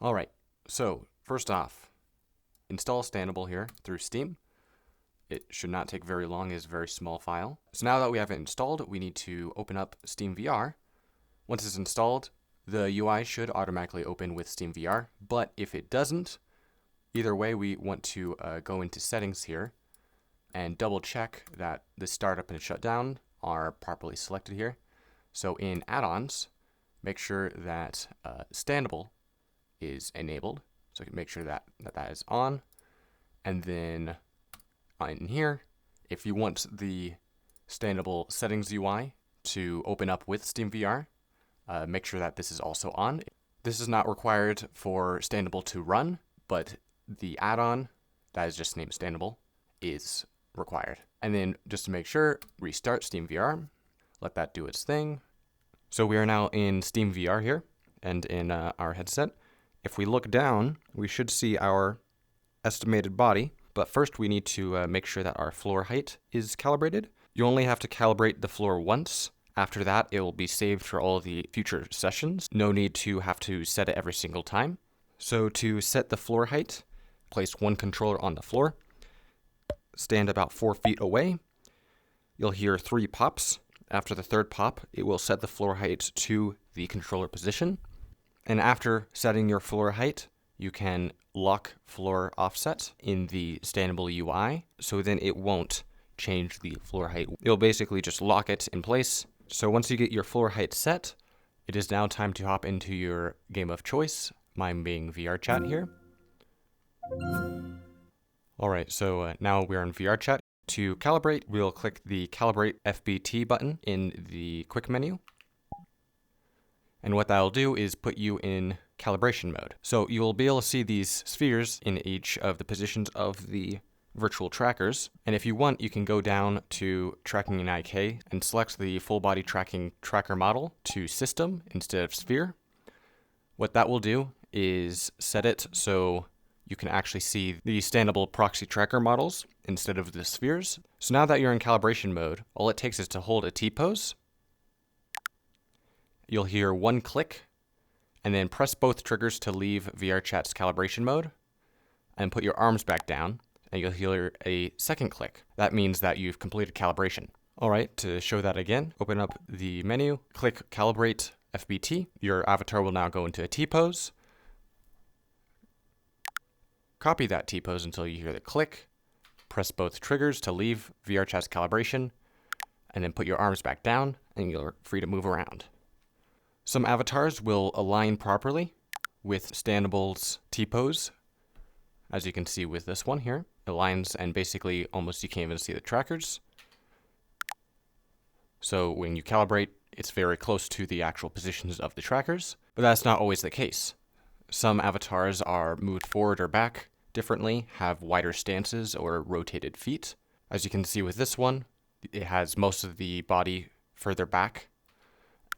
All right, so first off, install Standable here through Steam. It should not take very long, it's a very small file. So now that we have it installed, we need to open up Steam VR. Once it's installed, the UI should automatically open with Steam VR, but if it doesn't, either way we want to go into settings here and double check that the startup and shutdown are properly selected here. So in add-ons, make sure that Standable is enabled. So you can make sure that is on. And then in here, if you want the Standable settings UI to open up with Steam VR, make sure that this is also on. This is not required for Standable to run, but the add-on that is just named Standable is required. And then just to make sure, restart Steam VR, let that do its thing. So we are now in Steam VR here and in our headset. If we look down, we should see our estimated body. But first we need to make sure that our floor height is calibrated. You only have to calibrate the floor once. After that, it will be saved for all the future sessions. No need to have to set it every single time. So to set the floor height, place one controller on the floor, stand about 4 feet away. You'll hear 3 pops. After the third pop, it will set the floor height to the controller position. And after setting your floor height, you can lock floor offset in the Standable UI, so then it won't change the floor height. It'll basically just lock it in place. So once you get your floor height set, it is now time to hop into your game of choice, mine being VR chat here. Alright, so now we're in VR chat. To calibrate, we'll click the Calibrate FBT button in the quick menu. And what that'll do is put you in calibration mode. So you'll be able to see these spheres in each of the positions of the virtual trackers. And if you want, you can go down to Tracking in IK and select the full body tracking tracker model to system instead of sphere. What that will do is set it so you can actually see the Standable proxy tracker models instead of the spheres. So now that you're in calibration mode, all it takes is to hold a T-pose. You'll hear 1 click, and then press both triggers to leave VRChat's calibration mode, and put your arms back down, and you'll hear a 2nd click. That means that you've completed calibration. Alright, to show that again, open up the menu, click Calibrate FBT. Your avatar will now go into a T-pose. Copy that T-pose until you hear the click. Press both triggers to leave VRChat's calibration, and then put your arms back down, and you're free to move around. Some avatars will align properly with Standable's T-pose. As you can see with this one here, it aligns and basically almost you can't even see the trackers. So when you calibrate, it's very close to the actual positions of the trackers, but that's not always the case. Some avatars are moved forward or back differently, have wider stances or rotated feet. As you can see with this one, it has most of the body further back.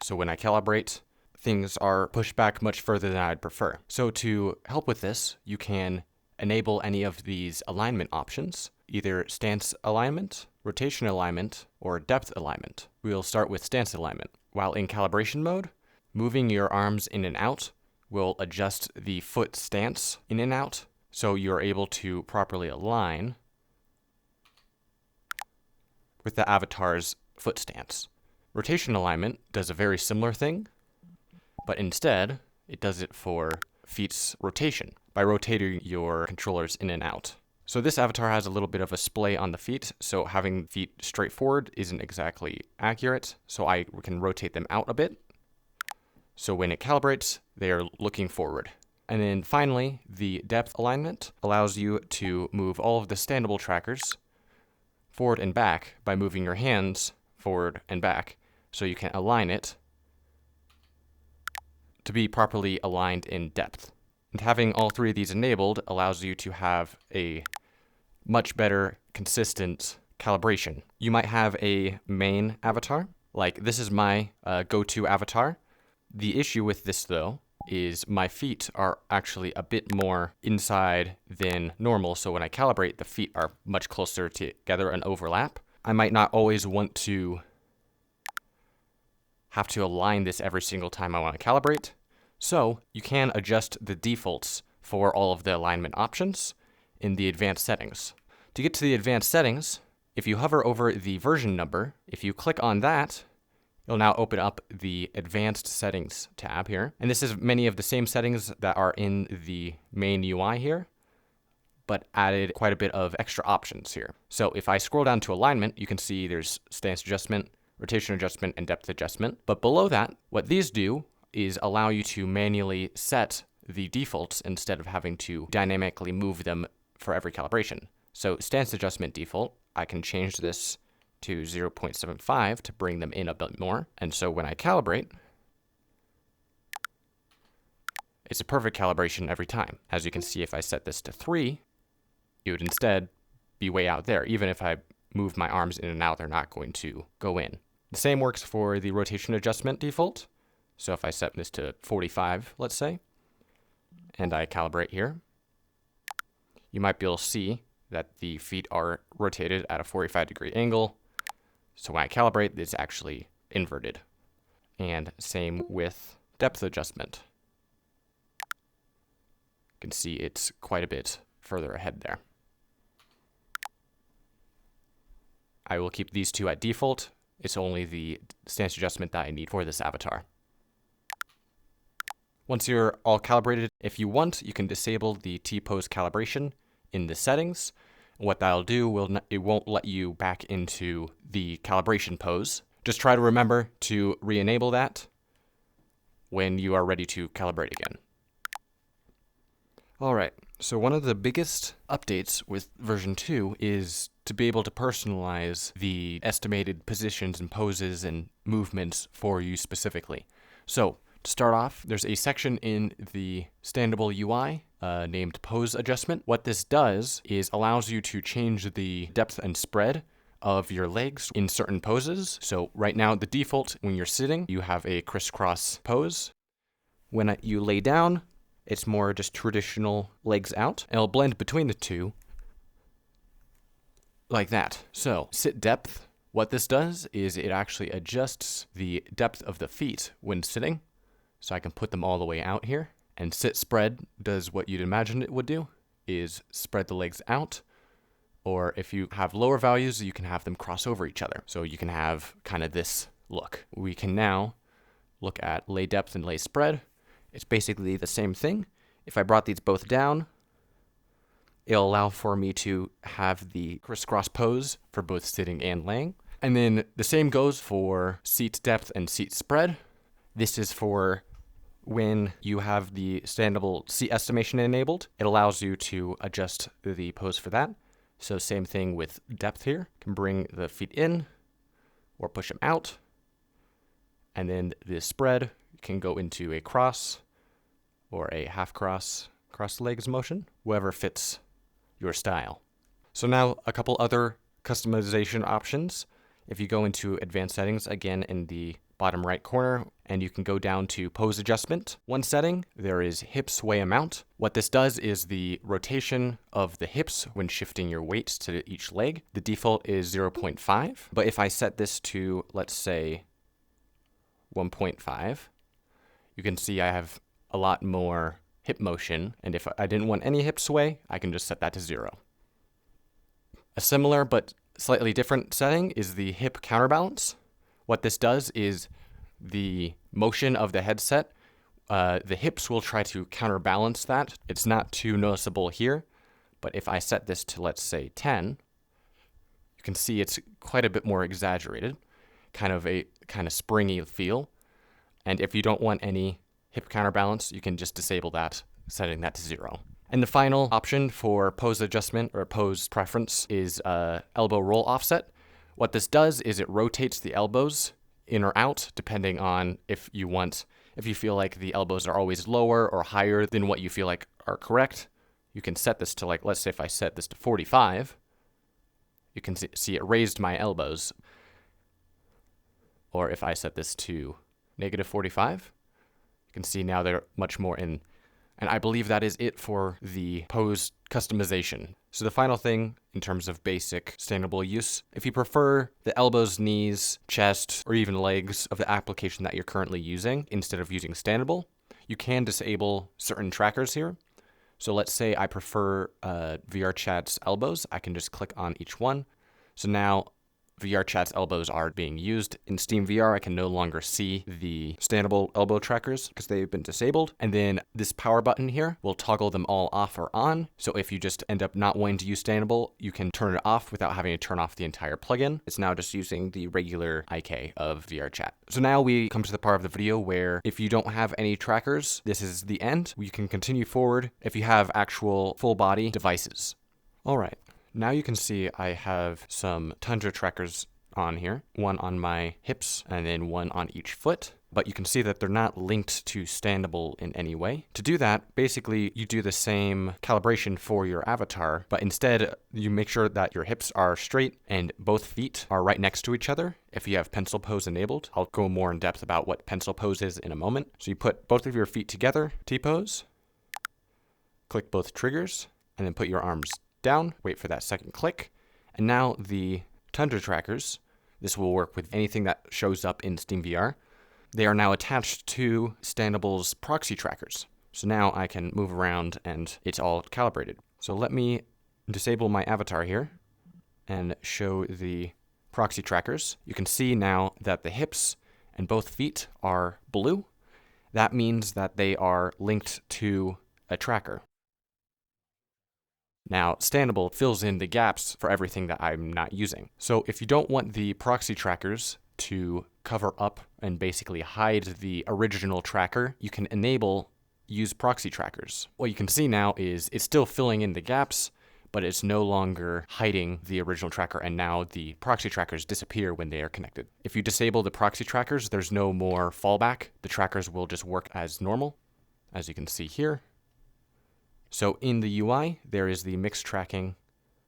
So when I calibrate, things are pushed back much further than I'd prefer. So to help with this, you can enable any of these alignment options, either stance alignment, rotation alignment, or depth alignment. We'll start with stance alignment. While in calibration mode, moving your arms in and out will adjust the foot stance in and out, so you're able to properly align with the avatar's foot stance. Rotation alignment does a very similar thing, but instead, it does it for feet's rotation by rotating your controllers in and out. So this avatar has a little bit of a splay on the feet, so having feet straight forward isn't exactly accurate, so I can rotate them out a bit. So when it calibrates, they are looking forward. And then finally, the depth alignment allows you to move all of the Standable trackers forward and back by moving your hands forward and back, so you can align it to be properly aligned in depth. And having all 3 of these enabled allows you to have a much better, consistent calibration. You might have a main avatar, like this is my go-to avatar. The issue with this though is my feet are actually a bit more inside than normal, so when I calibrate, the feet are much closer together and overlap. I might not always want to have to align this every single time I want to calibrate. So you can adjust the defaults for all of the alignment options in the advanced settings. To get to the advanced settings, if you hover over the version number, if you click on that, you'll now open up the Advanced Settings tab here. And this is many of the same settings that are in the main UI here, but added quite a bit of extra options here. So if I scroll down to alignment, you can see there's stance adjustment, rotation adjustment, and depth adjustment. But below that, what these do is allow you to manually set the defaults instead of having to dynamically move them for every calibration. So stance adjustment default, I can change this to 0.75 to bring them in a bit more. And so when I calibrate, it's a perfect calibration every time. As you can see, if I set this to 3, it would instead be way out there. Even if I move my arms in and out, they're not going to go in. The same works for the rotation adjustment default. So if I set this to 45, let's say, and I calibrate here, you might be able to see that the feet are rotated at a 45-degree angle. So when I calibrate, it's actually inverted. And same with depth adjustment. You can see it's quite a bit further ahead there. I will keep these two at default. It's only the stance adjustment that I need for this avatar. Once you're all calibrated, if you want, you can disable the T-pose calibration in the settings. What that'll do, it won't let you back into the calibration pose. Just try to remember to re-enable that when you are ready to calibrate again. Alright, so one of the biggest updates with version 2 is to be able to personalize the estimated positions and poses and movements for you specifically. So, to start off, there's a section in the Standable UI named Pose Adjustment. What this does is allows you to change the depth and spread of your legs in certain poses. So right now, the default, when you're sitting, you have a crisscross pose. When you lay down, it's more just traditional legs out. And it'll blend between the two like that. So sit depth, what this does is it actually adjusts the depth of the feet when sitting. So I can put them all the way out here. And sit spread does what you'd imagine it would do, is spread the legs out. Or if you have lower values, you can have them cross over each other. So you can have kind of this look. We can now look at lay depth and lay spread. It's basically the same thing. If I brought these both down, it'll allow for me to have the crisscross pose for both sitting and laying. And then the same goes for seat depth and seat spread. This is for when you have the standable seat estimation enabled. It allows you to adjust the pose for that. So same thing with depth here. You can bring the feet in or push them out. And then the spread can go into a cross or a half cross legs motion, whoever fits your style. So now a couple other customization options. If you go into advanced settings, again in the bottom right corner, and you can go down to pose adjustment. One setting, there is hip sway amount. What this does is the rotation of the hips when shifting your weight to each leg. The default is 0.5, but if I set this to, let's say, 1.5, you can see I have a lot more hip motion, and if I didn't want any hip sway, I can just set that to 0. A similar but slightly different setting is the hip counterbalance. What this does is the motion of the headset, the hips will try to counterbalance that. It's not too noticeable here, but if I set this to, let's say, 10, you can see it's quite a bit more exaggerated, kind of springy feel. And if you don't want any hip counterbalance, you can just disable that, setting that to 0. And the final option for pose adjustment or pose preference is elbow roll offset. What this does is it rotates the elbows in or out depending on if you feel like the elbows are always lower or higher than what you feel like are correct. You can set this to, like, let's say if I set this to 45, you can see it raised my elbows. Or if I set this to -45, you can see now they're much more in. And I believe that is it for the pose customization. So the final thing in terms of basic standable use, if you prefer the elbows, knees, chest, or even legs of the application that you're currently using instead of using standable, You can disable certain trackers here. So let's say I prefer VRChat's elbows. I can just click on each one. So now VRChat's elbows are being used. In SteamVR, I can no longer see the Standable elbow trackers because they've been disabled. And then this power button here will toggle them all off or on. So if you just end up not wanting to use Standable, you can turn it off without having to turn off the entire plugin. It's now just using the regular IK of VRChat. So now we come to the part of the video where if you don't have any trackers, this is the end. You can continue forward if you have actual full body devices. All right. Now you can see I have some Tundra trackers on here, one on my hips and then one on each foot, but you can see that they're not linked to Standable in any way. To do that, basically you do the same calibration for your avatar, but instead you make sure that your hips are straight and both feet are right next to each other if you have pencil pose enabled. I'll go more in depth about what pencil pose is in a moment. So you put both of your feet together, T-pose, click both triggers, and then put your arms down, wait for that second click, and now the Tundra trackers, this will work with anything that shows up in SteamVR, they are now attached to Standable's proxy trackers. So now I can move around and it's all calibrated. So let me disable my avatar here and show the proxy trackers. You can see now that the hips and both feet are blue. That means that they are linked to a tracker. Now, Standable fills in the gaps for everything that I'm not using. So if you don't want the proxy trackers to cover up and basically hide the original tracker, you can enable use proxy trackers. What you can see now is it's still filling in the gaps, but it's no longer hiding the original tracker, and now the proxy trackers disappear when they are connected. If you disable the proxy trackers, there's no more fallback. The trackers will just work as normal, as you can see here. So in the UI, there is the mix tracking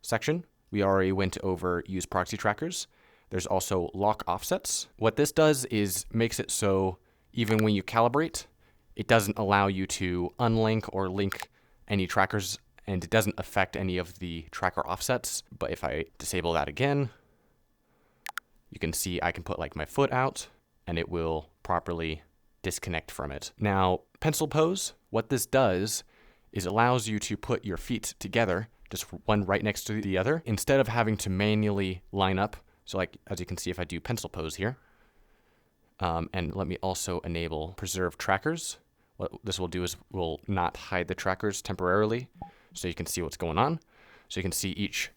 section. We already went over use proxy trackers. There's also lock offsets. What this does is makes it so even when you calibrate, it doesn't allow you to unlink or link any trackers, and it doesn't affect any of the tracker offsets. But if I disable that again, you can see I can put like my foot out and it will properly disconnect from it. Now, pencil pose, what this does is allows you to put your feet together, just one right next to the other, instead of having to manually line up. So like, as you can see, if I do pencil pose here, and let me also enable preserve trackers. What this will do is will not hide the trackers temporarily, so you can see what's going on. So you can see each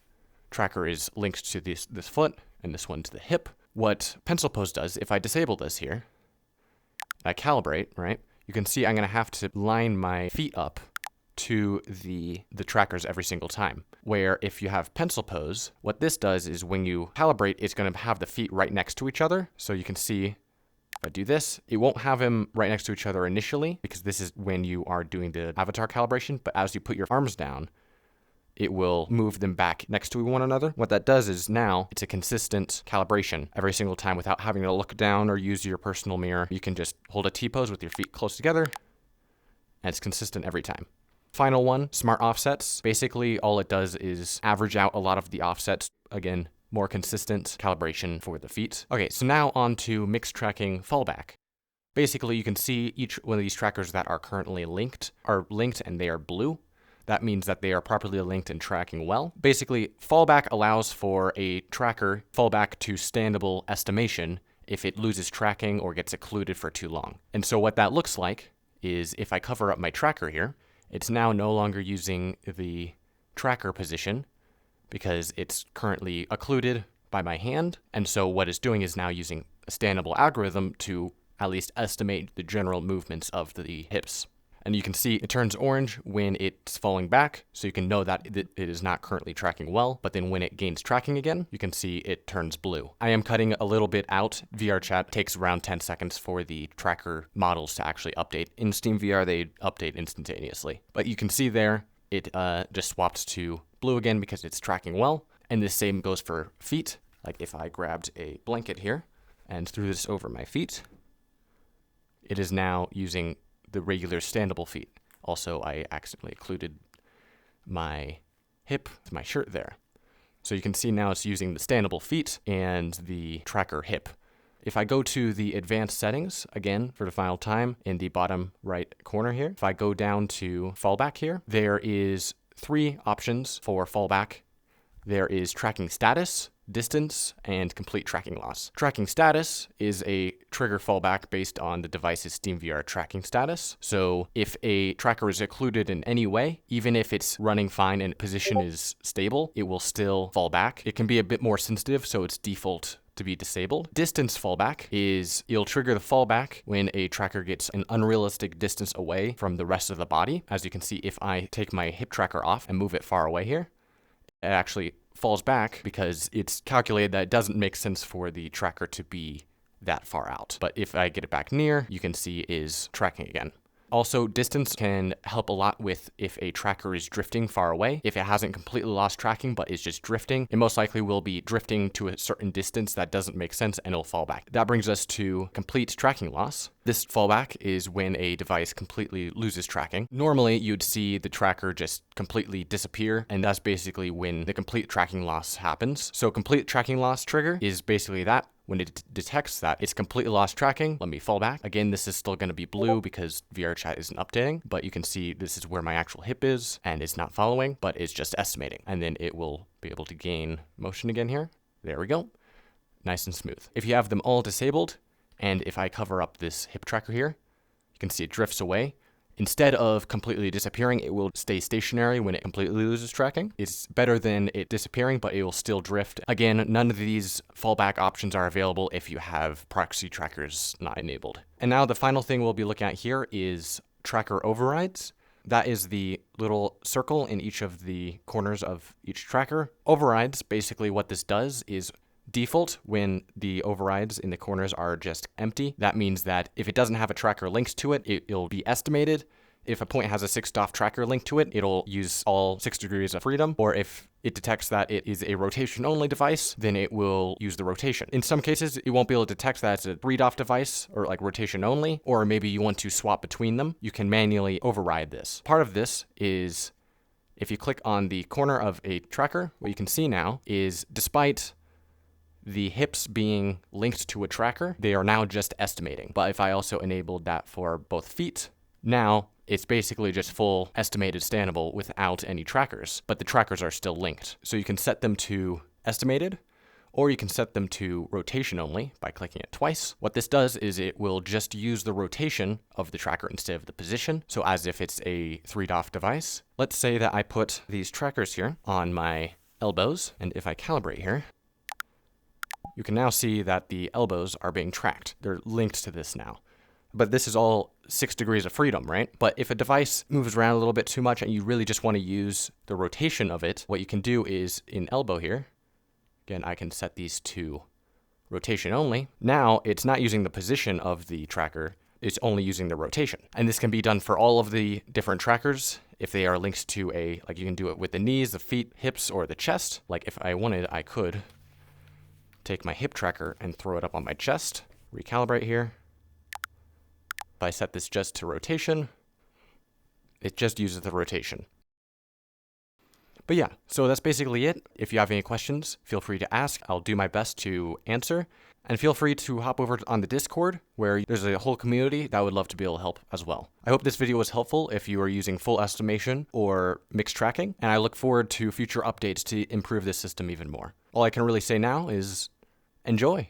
tracker is linked to this foot and this one to the hip. What pencil pose does, if I disable this here, I calibrate, right? You can see I'm gonna have to line my feet up to the trackers every single time. Where if you have pencil pose, what this does is when you calibrate, it's going to have the feet right next to each other. So you can see if I do this, it won't have them right next to each other initially because this is when you are doing the avatar calibration. But as you put your arms down, it will move them back next to one another. What that does is now it's a consistent calibration every single time without having to look down or use your personal mirror. You can just hold a T-pose with your feet close together and it's consistent every time. Final one, smart offsets. Basically, all it does is average out a lot of the offsets. Again, more consistent calibration for the feet. Okay, so now on to mix tracking fallback. Basically, you can see each one of these trackers that are currently linked are linked and they are blue. That means that they are properly linked and tracking well. Basically, fallback allows for a tracker fallback to Standable estimation if it loses tracking or gets occluded for too long. And so what that looks like is if I cover up my tracker here, it's now no longer using the tracker position because it's currently occluded by my hand. And so what it's doing is now using a Standable algorithm to at least estimate the general movements of the hips. And you can see it turns orange when it's falling back, so you can know that it is not currently tracking well, but then when it gains tracking again, you can see it turns blue. I am cutting a little bit out. VRChat takes around 10 seconds for the tracker models to actually update. In SteamVR, they update instantaneously. But you can see there, it just swapped to blue again because it's tracking well. And the same goes for feet. Like if I grabbed a blanket here and threw this over my feet, it is now using the regular Standable feet. Also, I accidentally occluded my hip with my shirt there. So you can see now it's using the Standable feet and the tracker hip. If I go to the advanced settings, again, for the final time, in the bottom right corner here, if I go down to fallback here, there is 3 options for fallback. There is tracking status, distance, and complete tracking loss. Tracking status is a trigger fallback based on the device's SteamVR tracking status. So if a tracker is occluded in any way, even if it's running fine and position is stable, it will still fall back. It can be a bit more sensitive, so it's default to be disabled. Distance fallback is you'll trigger the fallback when a tracker gets an unrealistic distance away from the rest of the body. As you can see, if I take my hip tracker off and move it far away here, it actually falls back because it's calculated that it doesn't make sense for the tracker to be that far out. But if I get it back near, you can see is tracking again. Also, distance can help a lot with if a tracker is drifting far away. If it hasn't completely lost tracking but is just drifting, it most likely will be drifting to a certain distance that doesn't make sense and it'll fall back. That brings us to complete tracking loss. This fallback is when a device completely loses tracking. Normally, you'd see the tracker just completely disappear, and that's basically when the complete tracking loss happens. So complete tracking loss trigger is basically that. When it detects that it's completely lost tracking, let me fall back. Again, this is still going to be blue because VRChat isn't updating, but you can see this is where my actual hip is, and it's not following, but it's just estimating. And then it will be able to gain motion again here. There we go. Nice and smooth. If you have them all disabled, and if I cover up this hip tracker here, you can see it drifts away. Instead of completely disappearing, it will stay stationary when it completely loses tracking. It's better than it disappearing, but it will still drift. Again, none of these fallback options are available if you have proxy trackers not enabled. And now the final thing we'll be looking at here is tracker overrides. That is the little circle in each of the corners of each tracker. Overrides, basically what this does is default when the overrides in the corners are just empty. That means that if it doesn't have a tracker linked to it, it'll be estimated. If a point has a 6DOF tracker linked to it, it'll use all 6 degrees of freedom. Or if it detects that it is a rotation only device, then it will use the rotation. In some cases, it won't be able to detect that it's a 3DOF device or like rotation only, or maybe you want to swap between them. You can manually override this. Part of this is if you click on the corner of a tracker, what you can see now is despite the hips being linked to a tracker, they are now just estimating. But if I also enabled that for both feet, now it's basically just full estimated standable without any trackers, but the trackers are still linked. So you can set them to estimated, or you can set them to rotation only by clicking it twice. What this does is it will just use the rotation of the tracker instead of the position, so as if it's a 3DOF device. Let's say that I put these trackers here on my elbows, and if I calibrate here, you can now see that the elbows are being tracked. They're linked to this now. But this is all 6 degrees of freedom, right? But if a device moves around a little bit too much and you really just want to use the rotation of it, what you can do is in elbow here, again, I can set these to rotation only. Now it's not using the position of the tracker, it's only using the rotation. And this can be done for all of the different trackers. If they are linked to like you can do it with the knees, the feet, hips, or the chest. Like if I wanted, I could take my hip tracker and throw it up on my chest, recalibrate here. If I set this just to rotation, it just uses the rotation. But yeah, so that's basically it. If you have any questions, feel free to ask. I'll do my best to answer. And feel free to hop over on the Discord, where there's a whole community that would love to be able to help as well. I hope this video was helpful if you are using full estimation or mixed tracking, and I look forward to future updates to improve this system even more. All I can really say now is enjoy.